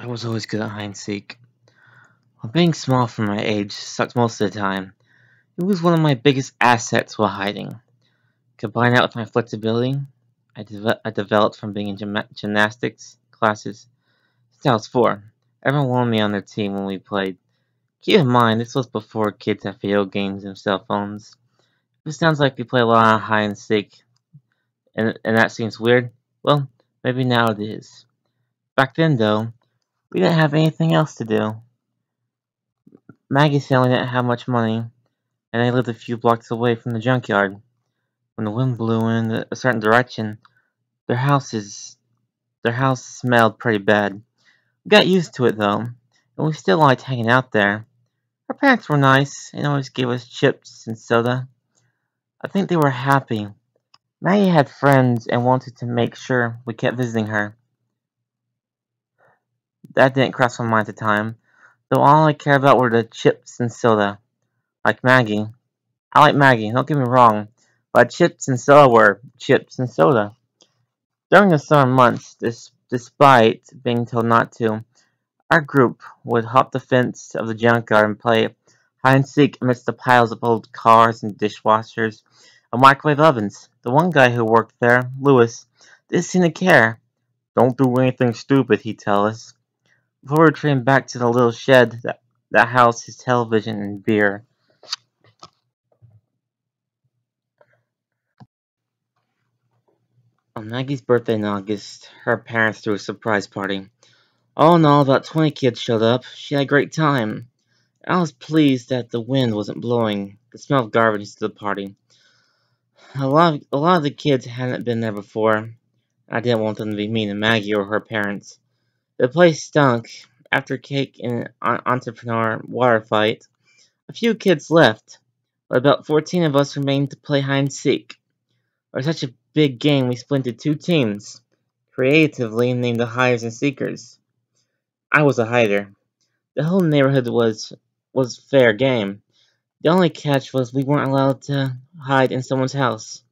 I was always good at hide and seek. While being small for my age sucked most of the time, it was one of my biggest assets while hiding. Combine that with my flexibility I developed from being in gymnastics classes since I was 4. Everyone wanted me on their team when we played. Keep in mind, this was before kids had video games and cell phones. If it sounds like we play a lot of hide and seek, and that seems weird, well, maybe now it is. Back then, though, we didn't have anything else to do. Maggie's family didn't have much money, and they lived a few blocks away from the junkyard. When the wind blew in a certain direction, their their house smelled pretty bad. We got used to it though, and we still liked hanging out there. Our parents were nice and always gave us chips and soda. I think they were happy. Maggie had friends and wanted to make sure we kept visiting her. That didn't cross my mind at the time, though all I cared about were the chips and soda. Like Maggie. I like Maggie, don't get me wrong, but chips and soda were chips and soda. During the summer months, despite being told not to, our group would hop the fence of the junkyard and play hide and seek amidst the piles of old cars and dishwashers and microwave ovens. The one guy who worked there, Lewis, didn't seem to care. Don't do anything stupid, he'd tell us, before we returned back to the little shed that housed his television and beer. On Maggie's birthday in August, her parents threw a surprise party. All in all, about 20 kids showed up. She had a great time. I was pleased that the wind wasn't blowing the smell of garbage into the party. A lot of the kids hadn't been there before. I didn't want them to be mean to Maggie or her parents. The place stunk. After cake and an entrepreneur water fight, a few kids left, but about 14 of us remained to play hide and seek. It was such a big game we split into 2 teams, creatively named the Hiders and Seekers. I was a hider. The whole neighborhood was fair game. The only catch was we weren't allowed to hide in someone's house.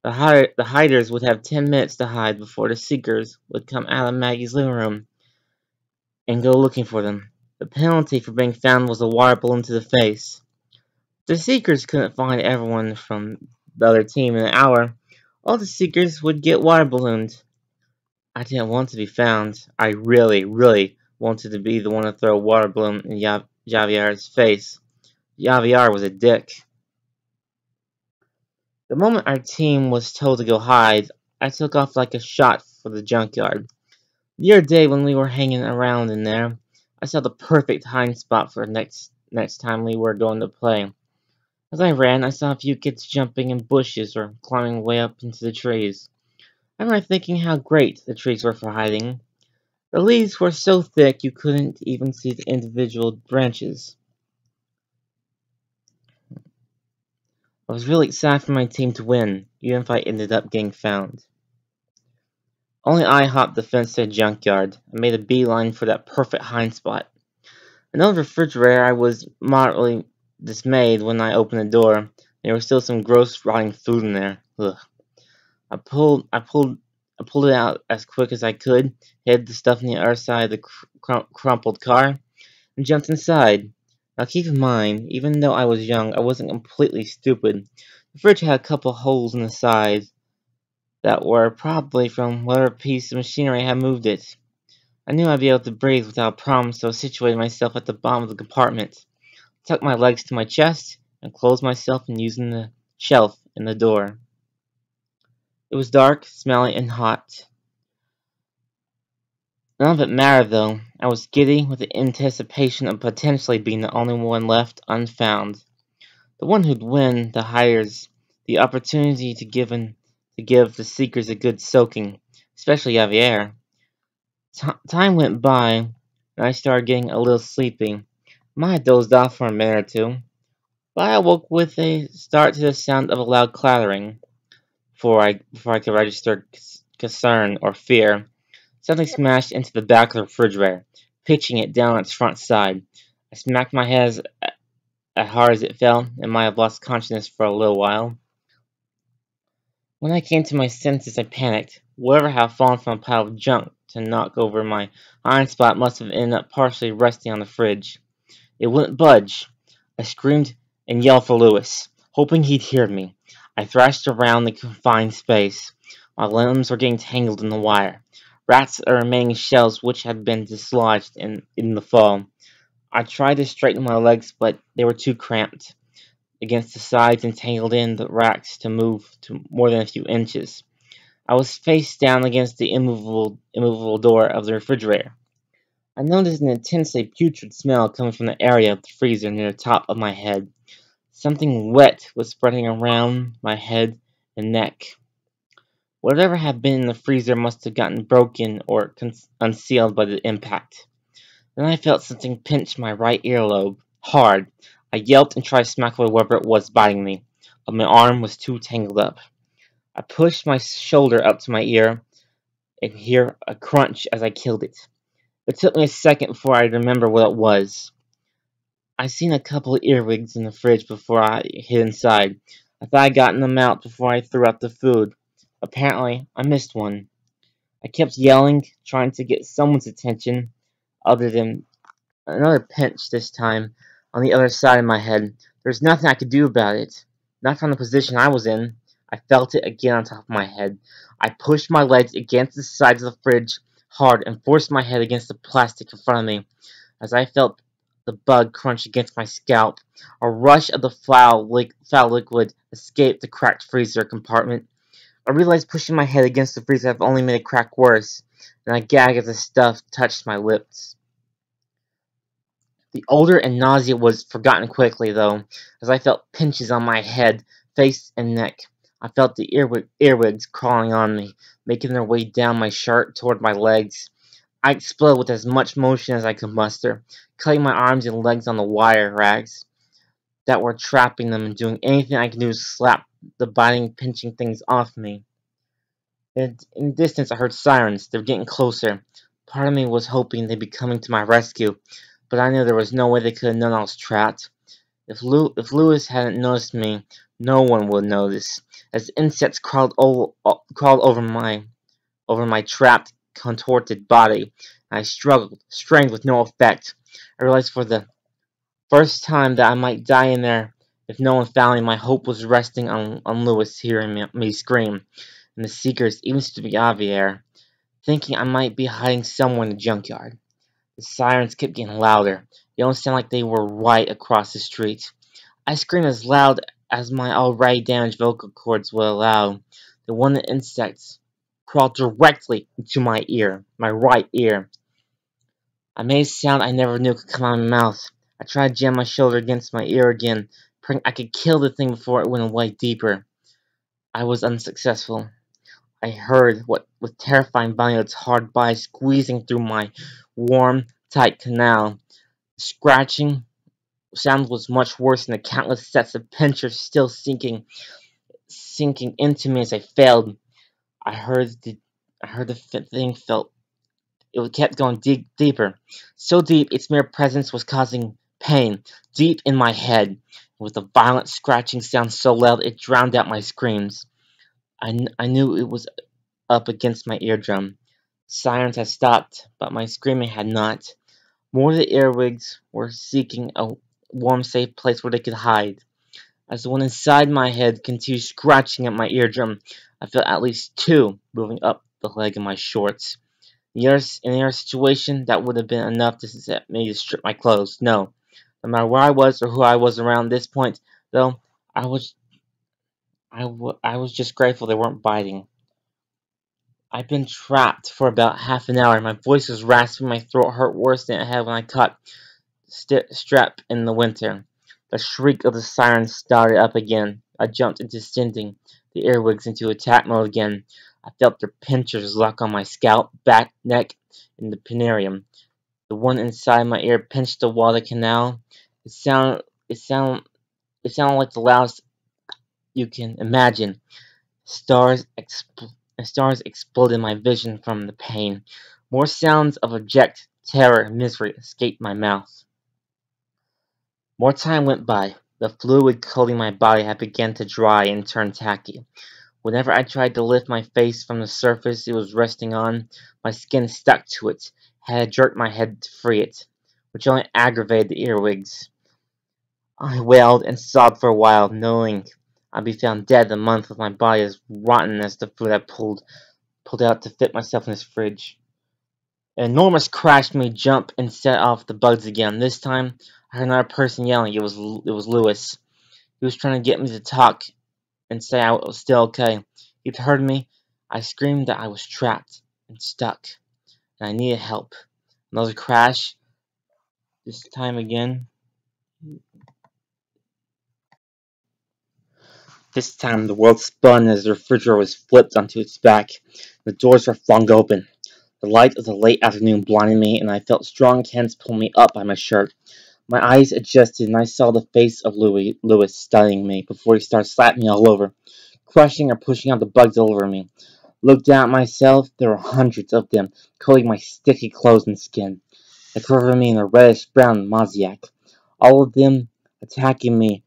The hiders would have 10 minutes to hide before the seekers would come out of Maggie's living room and go looking for them. The penalty for being found was a water balloon to the face. The seekers couldn't find everyone from the other team in an hour. All the seekers would get water ballooned. I didn't want to be found. I really, really wanted to be the one to throw a water balloon in Javier's face. Javier was a dick. The moment our team was told to go hide, I took off like a shot for the junkyard. The other day when we were hanging around in there, I saw the perfect hiding spot for next time we were going to play. As I ran, I saw a few kids jumping in bushes or climbing way up into the trees. I remember thinking how great the trees were for hiding. The leaves were so thick you couldn't even see the individual branches. I was really excited for my team to win, even if I ended up getting found. Only I hopped the fence to the junkyard and made a beeline for that perfect hiding spot. In the refrigerator, I was moderately dismayed when I opened the door. There was still some gross rotting food in there. Ugh. I pulled it out as quick as I could, hid the stuff on the other side of the crumpled car, and jumped inside. Now keep in mind, even though I was young, I wasn't completely stupid. The fridge had a couple holes in the side that were probably from whatever piece of machinery had moved it. I knew I'd be able to breathe without problem, so I situated myself at the bottom of the compartment, tucked my legs to my chest, and closed myself in using the shelf in the door. It was dark, smelly, and hot. None of it mattered, though. I was giddy with the anticipation of potentially being the only one left unfound. The one who'd win the hires the opportunity to give the seekers a good soaking, especially Javier. Time went by, and I started getting a little sleepy. I might have dozed off for a minute or two, but I awoke with a start to the sound of a loud clattering. Before I could register concern or fear, something smashed into the back of the refrigerator, pitching it down its front side. I smacked my head as hard as it fell, and might have lost consciousness for a little while. When I came to my senses, I panicked. Whatever had fallen from a pile of junk to knock over my iron spot must have ended up partially resting on the fridge. It wouldn't budge. I screamed and yelled for Lewis, hoping he'd hear me. I thrashed around the confined space. My limbs were getting tangled in the wire. Rats are remaining shells which had been dislodged in the fall. I tried to straighten my legs, but they were too cramped against the sides and tangled in the racks to move to more than a few inches. I was face down against the immovable door of the refrigerator. I noticed an intensely putrid smell coming from the area of the freezer near the top of my head. Something wet was spreading around my head and neck. Whatever had been in the freezer must have gotten broken or unsealed by the impact. Then I felt something pinch my right earlobe, hard. I yelped and tried to smack away whatever it was biting me, but my arm was too tangled up. I pushed my shoulder up to my ear and hear a crunch as I killed it. It took me a second before I remembered what it was. I seen a couple of earwigs in the fridge before I hid inside. I thought I'd gotten them out before I threw out the food. Apparently, I missed one. I kept yelling, trying to get someone's attention, other than another pinch this time on the other side of my head. There was nothing I could do about it. Not from the position I was in. I felt it again on top of my head. I pushed my legs against the sides of the fridge hard and forced my head against the plastic in front of me. As I felt the bug crunch against my scalp, a rush of the foul liquid escaped the cracked freezer compartment. I realized pushing my head against the freezer had only made the crack worse, and I gagged as the stuff touched my lips. The odor and nausea was forgotten quickly, though, as I felt pinches on my head, face, and neck. I felt the earwigs crawling on me, making their way down my shirt toward my legs. I exploded with as much motion as I could muster, cutting my arms and legs on the wire rags that were trapping them and doing anything I could do to slap the biting, pinching things off me. In the distance, I heard sirens. They were getting closer. Part of me was hoping they'd be coming to my rescue, but I knew there was no way they could have known I was trapped. If Lewis hadn't noticed me, no one would notice. As insects crawled over my trapped, contorted body, I struggled, strained with no effect. I realized for the first time that I might die in there if no one found me. My hope was resting on Lewis hearing me scream, and the seekers even stood me out of the air, thinking I might be hiding somewhere in the junkyard. The sirens kept getting louder. They don't sound like they were right across the street. I screamed as loud as my already damaged vocal cords would allow. The one insect crawled directly into my ear, my right ear. I made a sound I never knew could come out of my mouth. I tried to jam my shoulder against my ear again, praying I could kill the thing before it went away deeper. I was unsuccessful. I heard what with terrifying violence hard by squeezing through my warm, tight canal. The scratching sound was much worse than the countless sets of pinchers still sinking into me as I failed. I heard the thing felt it kept going deeper, so deep its mere presence was causing pain, deep in my head, with a violent scratching sound so loud it drowned out my screams. I knew it was up against my eardrum. Sirens had stopped, but my screaming had not. More of the earwigs were seeking a warm, safe place where they could hide. As the one inside my head continued scratching at my eardrum, I felt at least two moving up the leg of my shorts. In the other situation, that would have been enough to set me to strip my clothes. No. No matter where I was or who I was around this point, though, I was just grateful they weren't biting. I'd been trapped for about half an hour. My voice was raspy, my throat hurt worse than it had when I caught strep in the winter. The shriek of the siren started up again. I jumped into sending the earwigs into attack mode again. I felt their pinchers lock on my scalp, back, neck, and the perineum. The one inside my ear pinched the wall of the canal. It sounded, it sounded, it sounded like the loudest you can imagine. Stars, stars exploded in my vision from the pain. More sounds of abject terror and misery escaped my mouth. More time went by. The fluid coating my body had begun to dry and turn tacky. Whenever I tried to lift my face from the surface it was resting on, my skin stuck to it. I had to jerk my head to free it, which only aggravated the earwigs. I wailed and sobbed for a while, knowing I'd be found dead a month with my body as rotten as the food I pulled out to fit myself in this fridge. An enormous crash made me jump and set off the bugs again. This time, I heard another person yelling. It was Lewis. He was trying to get me to talk and say I was still okay. He'd heard me. I screamed that I was trapped and stuck, and I needed help. Another crash. This time again. This time, the world spun as the refrigerator was flipped onto its back. The doors were flung open. The light of the late afternoon blinded me, and I felt strong hands pull me up by my shirt. My eyes adjusted, and I saw the face of Lewis studying me before he started slapping me all over, crushing or pushing out the bugs all over me. Looked down at myself. There were hundreds of them, coating my sticky clothes and skin. They covered me in a reddish-brown mosaic. All of them attacking me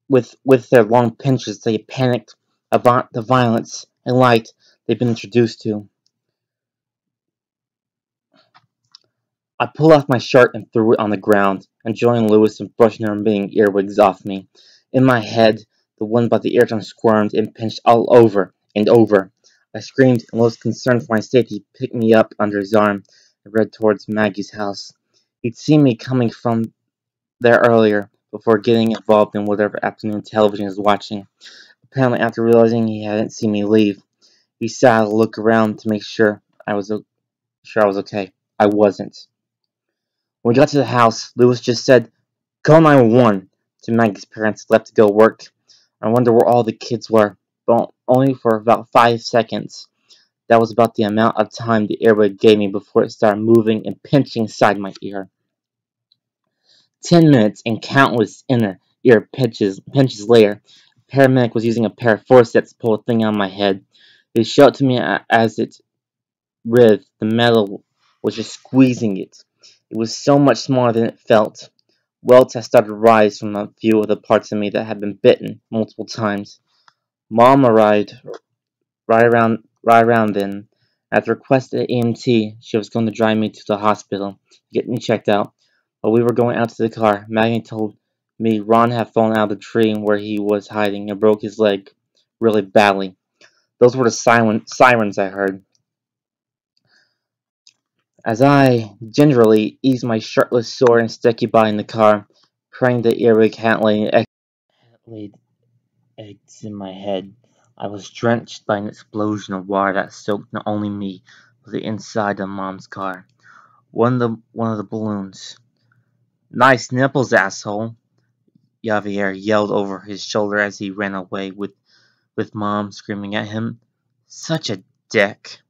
with their long pinches. They panicked about the violence and light they've been introduced to. I pulled off my shirt and threw it on the ground, enjoying Lewis and brushing the remaining earwigs off me. In my head, the one by the eardrum squirmed and pinched all over and over. I screamed, and Lewis, concerned for my safety, picked me up under his arm and ran towards Maggie's house. He'd seen me coming from there earlier, before getting involved in whatever afternoon television he was watching. Apparently, after realizing he hadn't seen me leave, he sat to look around to make sure I was okay. I wasn't. When we got to the house, Lewis just said, "Call 911" to Maggie's parents left to go work. I wonder where all the kids were, but only for about 5 seconds. That was about the amount of time the earbud gave me before it started moving and pinching inside my ear. 10 minutes and countless inner ear pinches later, a paramedic was using a pair of forceps to pull a thing out of my head. He showed it to me as it writhed. The metal was just squeezing it. It was so much smaller than it felt. Welts had started to rise from a few of the parts of me that had been bitten multiple times. Mom arrived right around then. At the request of the EMT, she was going to drive me to the hospital to get me checked out. While we were going out to the car, Maggie told me Ron had fallen out of the tree where he was hiding and broke his leg really badly. Those were the sirens I heard. As I gingerly eased my shirtless, sore, and sticky body in the car, praying the earwig hadn't laid eggs in my head, I was drenched by an explosion of water that soaked not only me, but the inside of Mom's car. One of the balloons. "Nice nipples, asshole," Javier yelled over his shoulder as he ran away with Mom screaming at him. Such a dick.